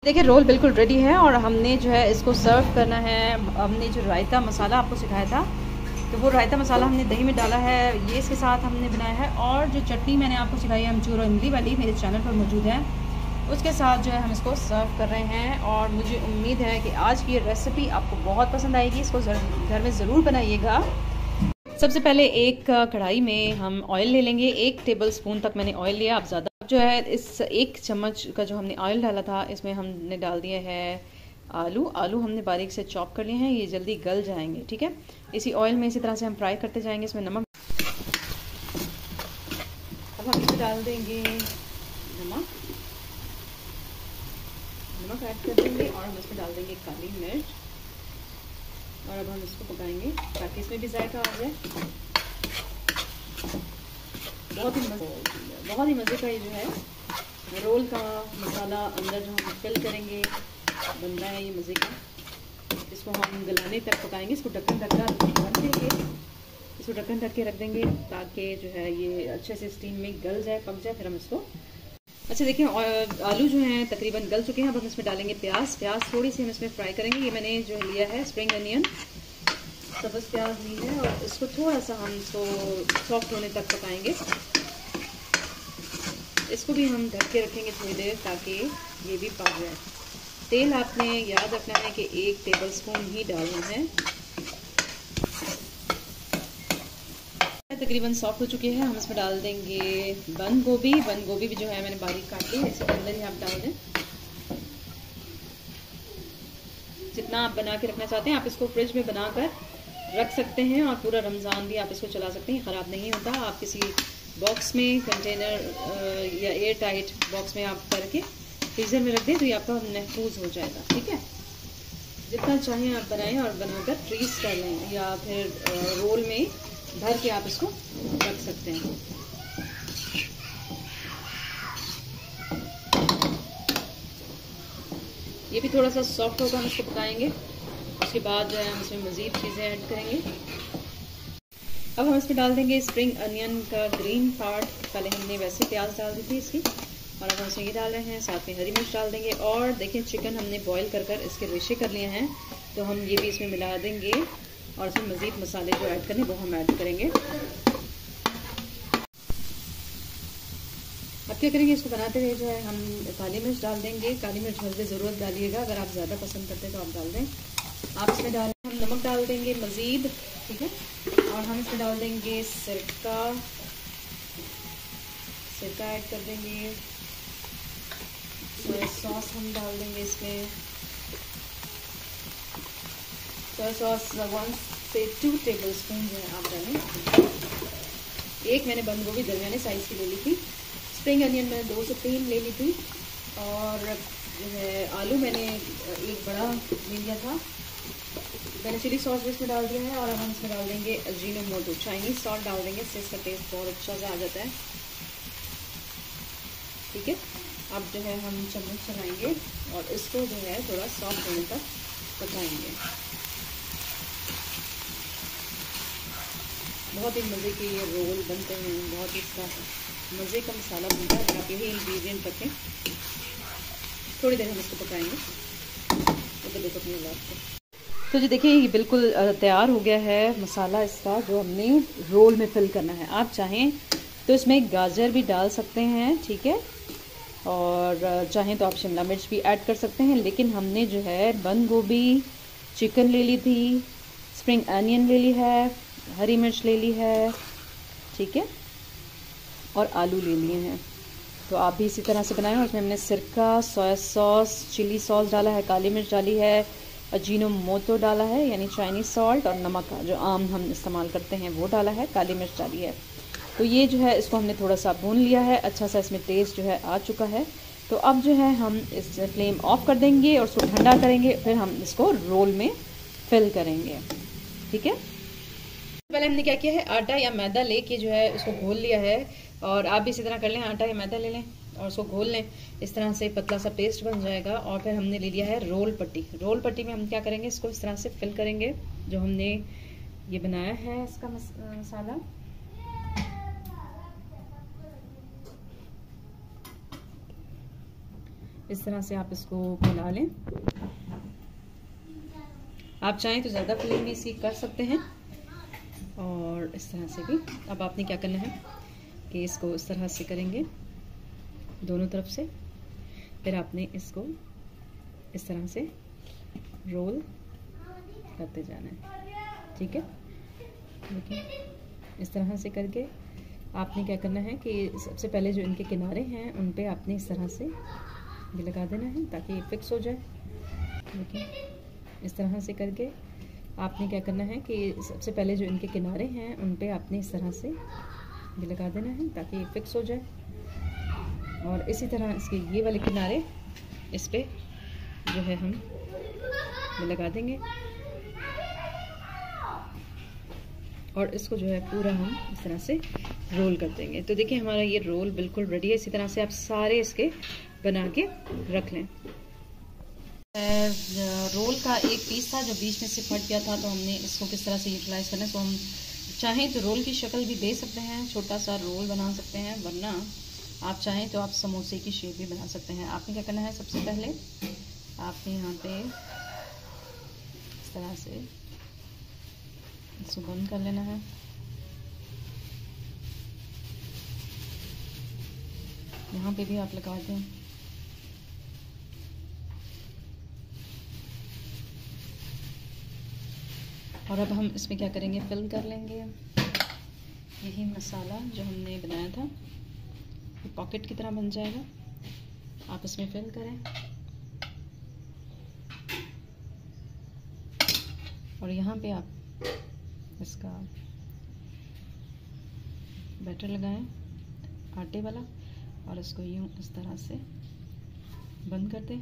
देखिए रोल बिल्कुल रेडी है और हमने जो है इसको सर्व करना है। हमने जो रायता मसाला आपको सिखाया था तो वो रायता मसाला हमने दही में डाला है, ये इसके साथ हमने बनाया है। और जो चटनी मैंने आपको सिखाई है अमचूर और इमली वाली, मेरे चैनल पर मौजूद है, उसके साथ जो है हम इसको सर्व कर रहे हैं। और मुझे उम्मीद है कि आज की ये रेसिपी आपको बहुत पसंद आएगी, इसको घर में ज़रूर बनाइएगा। सबसे पहले एक कढ़ाई में हम ऑयल ले लेंगे, 1 टेबल स्पून तक मैंने ऑयल लिया। आप ज़्यादा जो है इस 1 चम्मच का जो हमने ऑयल डाला था इसमें हमने डाल दिया है आलू हमने बारीक से चॉप कर लिए हैं, ये जल्दी गल जाएंगे। ठीक है, इसी ऑयल में इसी तरह से हम फ्राई करते जाएंगे। इसमें नमक, अब हम इसमें डाल देंगे नमक ऐड कर देंगे और हम इसमें डाल देंगे काली मिर्च। और अब हम इसको पकाएंगे ताकि इसमें भी जायका आ जाए। बहुत ही मज़े का ये जो है रोल का मसाला अंदर जो हम फिल करेंगे बन रहा है ये मज़े का। इसको हम गलाने तक पकाएंगे, इसको ढक्कन ढक कर रख देंगे, इसको ढक्कन ढक के रख देंगे ताकि जो है ये अच्छे से स्टीम में गल जाए, पक जाए। फिर हम इसको अच्छा देखिए आलू जो हैं तकरीबन गल चुके हैं। अब हम इसमें डालेंगे प्याज थोड़ी सी हम इसमें फ्राई करेंगे। ये मैंने जो लिया है स्प्रिंग अनियन, सब्ज़ प्याज ली है और इसको थोड़ा सा हम इसको सॉफ्ट होने तक पकाएंगे। इसको भी हम ढक के रखेंगे थोड़ी देर ताकि ये भी पक जाए। तेल आपने याद रखना है कि 1 टेबल स्पून ही डालना है। तकरीबन सॉफ्ट हो चुके हैं, हम इसमें डाल देंगे बंद गोभी भी जो है मैंने बारीक काट ली है, इसके अंदर ही आप डाल दें। जितना आप बना के रखना चाहते हैं आप इसको फ्रिज में बना कर रख सकते हैं और पूरा रमज़ान भी आप इसको चला सकते हैं, ख़राब नहीं होता। आप किसी बॉक्स में, कंटेनर या एयर टाइट बॉक्स में आप करके फ्रीज़र में रख दें तो ये आपका महफूज हो जाएगा। ठीक है, जितना चाहें आप बनाएं और बनाकर फ्रीज कर लें या फिर रोल में भर के आप इसको रख सकते हैं। ये भी थोड़ा सा सॉफ्ट होगा, हम इसको पकाएंगे। उसके बाद जो है हम इसमें मज़ीद चीज़ें ऐड करेंगे। अब हम इसमें डाल देंगे स्प्रिंग अनियन का ग्रीन पार्ट, पहले हमने वैसे प्याज डाल दी थी इसकी, और अब हम इसमें ये डाल रहे हैं, साथ में हरी मिर्च डाल देंगे। और देखिए चिकन हमने बॉईल कर इसके रेशे कर लिए हैं तो हम ये भी इसमें मिला देंगे और इसमें मज़ीद मसाले जो ऐड करने वो हम ऐड करेंगे। अब क्या करेंगे, इसको बनाते हुए जो है हम काली मिर्च डाल देंगे। काली मिर्च हल्दी ज़रूरत डालिएगा, अगर आप ज़्यादा पसंद करते हैं तो आप डाल दें। आप इसमें हम नमक डाल देंगे मज़ीद, ठीक है। और हम इसमें डाल देंगे सिरका ऐड कर देंगे। सोया सॉस हम डाल देंगे इसमें, सोया सॉस 1 से 2 टेबल स्पून जो है आप डालें। एक मैंने बंद गोभी दरमियाने साइज़ की ले ली थी, स्प्रिंग अनियन मैंने 2 से 3 ले ली थी, और जो है आलू मैंने 1 बड़ा ले लिया था। मैंने चिली सॉस भी इसमें डाल दिया है। और अब हम इसमें डाल देंगे अजीनोमोटो, चाइनीज़ सॉल्ट डाल देंगे, इससे इसका टेस्ट बहुत अच्छा सा आ जाता है। ठीक है, अब जो है हम चम्मच चलाएंगे और इसको जो है थोड़ा सॉफ्ट होने तक पकाएंगे। बहुत ही मज़े के ये रोल बनते हैं, बहुत ही इसका मज़े का मसाला बनता है। आप यही इंग्रेडिएंट रखें, थोड़ी देर हम इसको पकाएंगे। तो देखो अपनी औलाद को। तो जी देखिए ये बिल्कुल तैयार हो गया है मसाला इसका, जो हमने रोल में फिल करना है। आप चाहें तो इसमें गाजर भी डाल सकते हैं, ठीक है, और चाहें तो आप शिमला मिर्च भी ऐड कर सकते हैं। लेकिन हमने जो है बंद गोभी, चिकन ले ली थी, स्प्रिंग अनियन ले ली है, हरी मिर्च ले ली है, ठीक है, और आलू ले लिए हैं। तो आप भी इसी तरह से बनाएं। और उसमें हमने सिरका, सोया सॉस, चिली सॉस डाला है, काली मिर्च डाली है, अजीनोमोटो डाला है यानी चाइनीज़ सॉल्ट, और नमक जो आम हम इस्तेमाल करते हैं वो डाला है, काली मिर्च डाली है। तो ये जो है इसको हमने थोड़ा सा भून लिया है, अच्छा सा इसमें टेस्ट जो है आ चुका है। तो अब जो है हम इस फ्लेम ऑफ कर देंगे और इसको ठंडा करेंगे, फिर हम इसको रोल में फिल करेंगे। ठीक है, पहले हमने क्या किया है, आटा या मैदा लेके जो है उसको घोल लिया है। और आप भी इसी तरह कर लें, आटा या मैदा ले लें और उसको घोल लें, इस तरह से पतला सा पेस्ट बन जाएगा। और फिर हमने ले लिया है रोल पट्टी में हम क्या करेंगे, इसको इस तरह से फिल करेंगे जो हमने ये बनाया है इसका मसाला। इस तरह से आप इसको बना लें। आप चाहें तो ज़्यादा फिलिंग भी इसी कर सकते हैं और इस तरह से भी। अब आपने क्या करना है कि इसको इस तरह से करेंगे दोनों तरफ से, फिर आपने इसको इस तरह से रोल करते जाना है, ठीक है। देखिए इस तरह से करके आपने क्या करना है कि सबसे पहले जो इनके किनारे हैं उन पे आपने इस तरह से भी लगा देना है ताकि ये फिक्स हो जाए। देखिए इस तरह से करके आपने क्या करना है कि सबसे पहले जो इनके किनारे हैं उन पे आपने इस तरह से भी लगा देना है ताकि ये फिक्स हो जाए। और इसी तरह इसके ये वाले किनारे इस पे जो है हम लगा देंगे और इसको जो है पूरा हम इस तरह से रोल कर देंगे। तो देखिए हमारा ये रोल बिल्कुल रेडी है। इसी तरह से आप सारे इसके बना के रख लें। रोल का एक पीस था जो बीच में से फट गया था, तो हमने इसको किस तरह से यूटिलाइज़ करना है। तो हम चाहें तो रोल की शक्ल भी दे सकते हैं, छोटा सा रोल बना सकते हैं, वरना आप चाहें तो आप समोसे की शेप भी बना सकते हैं। आपने क्या करना है, सबसे पहले आपने यहाँ पे इस तरह से इसको बंद कर लेना है। यहाँ पे भी आप लगा दें। और अब हम इसमें क्या करेंगे, फिल कर लेंगे यही मसाला जो हमने बनाया था, ये पॉकेट की तरह बन जाएगा। आप इसमें फिल करें और यहाँ पे आप इसका बैटर लगाएं आटे वाला और इसको यूँ इस तरह से बंद कर दें।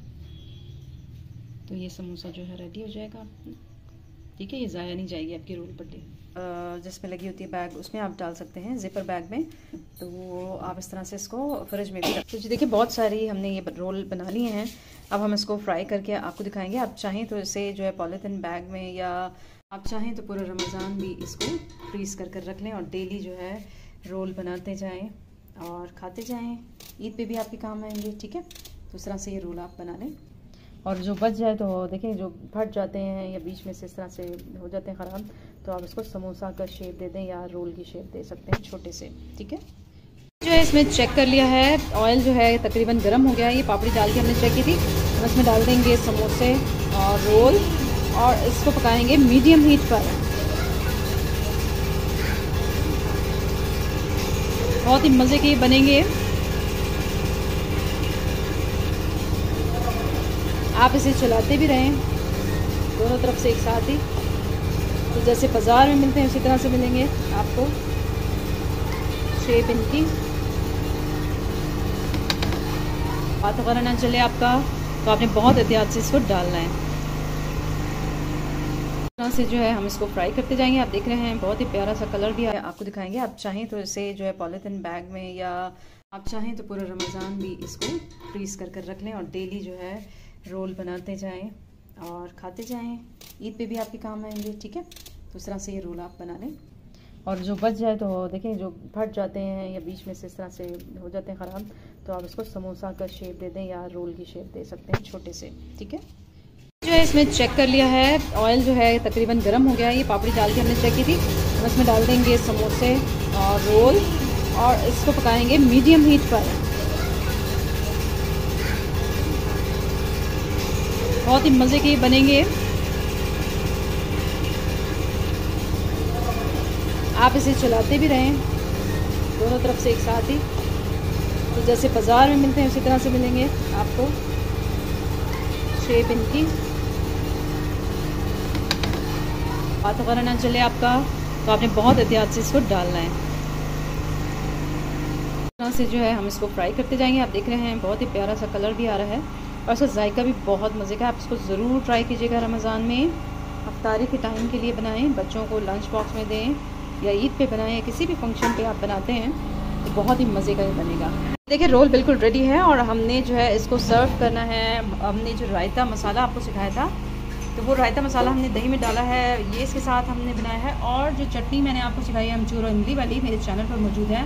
तो ये समोसा जो है रेडी हो जाएगा, ठीक है। ये ज़ाया नहीं जाएगी आपकी रोल पट्टी। जिसमें लगी होती है बैग, उसमें आप डाल सकते हैं जिपर बैग में। तो आप इस तरह से इसको फ्रिज में भी रख। तो जी देखिए बहुत सारी हमने ये रोल बना लिए हैं। अब हम इसको फ्राई करके आपको दिखाएंगे। आप चाहें तो इसे जो है पॉलीथिन बैग में, या आप चाहें तो पूरा रमज़ान भी इसको फ्रीज़ कर रख लें और डेली जो है रोल बनाते जाएँ और खाते जाएँ। ईद पे भी आपके काम आएंगे, ठीक है। तो इस तरह से ये रोल आप बना लें और जो बच जाए तो देखें, जो फट जाते हैं या बीच में से इस तरह से हो जाते हैं ख़राब, तो आप इसको समोसा का शेप दे दें या रोल की शेप दे सकते हैं छोटे से, ठीक है। जो है इसमें चेक कर लिया है, ऑयल जो है तकरीबन गर्म हो गया है। ये पापड़ी डाल के हमने चेक की थी। हम इसमें डाल देंगे समोसे और रोल और इसको पकाएंगे मीडियम हीट पर। बहुत ही मज़े के बनेंगे। आप इसे चलाते भी रहें दोनों तरफ से एक साथ ही। तो जैसे बाज़ार में मिलते हैं उसी तरह से मिलेंगे आपको शेप इनकी। हाथ वगैरह ना चले आपका, तो आपने बहुत एहतियात से इसको डालना है। इस तरह से जो है हम इसको फ्राई करते जाएंगे। आप देख रहे हैं बहुत ही प्यारा सा कलर भी आपको दिखाएंगे। आप चाहें तो इसे जो है पॉलीथिन बैग में, या आप चाहें तो पूरा रमज़ान भी इसको फ्रीज़ कर रख लें और डेली जो है रोल बनाते जाएं और खाते जाएं। ईद पे भी आपके काम आएंगे, ठीक है। तो इस तरह से ये रोल आप बना लें और जो बच जाए तो देखें, जो फट जाते हैं या बीच में से इस तरह से हो जाते हैं ख़राब, तो आप इसको समोसा का शेप दे दें या रोल की शेप दे सकते हैं छोटे से, ठीक है। जो है इसमें चेक कर लिया है, ऑयल जो है तकरीबन गर्म हो गया है। ये पापड़ी डाल के हमने चेक की थी। हम इसमें डाल देंगे समोसे और रोल और इसको पकाएंगे मीडियम हीट पर। बहुत ही मज़े के बनेंगे। आप इसे चलाते भी रहें दोनों तरफ से एक साथ ही। तो जैसे बाज़ार में मिलते हैं उसी तरह से मिलेंगे आपको शेप इनकी। हाथ वगैरह ना चले आपका, तो आपने बहुत एहतियात से इसको डालना है। इस तरह से जो है हम इसको फ्राई करते जाएंगे। आप देख रहे हैं बहुत ही प्यारा सा कलर भी आ रहा है और इसका जायका भी बहुत मज़े का है। आप इसको ज़रूर ट्राई कीजिएगा रमज़ान में। अफ्तारी के टाइम के लिए बनाएं, बच्चों को लंच बॉक्स में दें, या ईद पे बनाएं, या किसी भी फंक्शन पे आप बनाते हैं तो बहुत ही मज़े का ये बनेगा। देखिए रोल बिल्कुल रेडी है और हमने जो है इसको सर्व करना है। हमने जो रायता मसाला आपको सिखाया था, तो वो रायता मसाला हमने दही में डाला है, ये इसके साथ हमने बनाया है। और जो चटनी मैंने आपको सिखाई है अमचूर और इमली वाली, मेरे चैनल पर मौजूद है।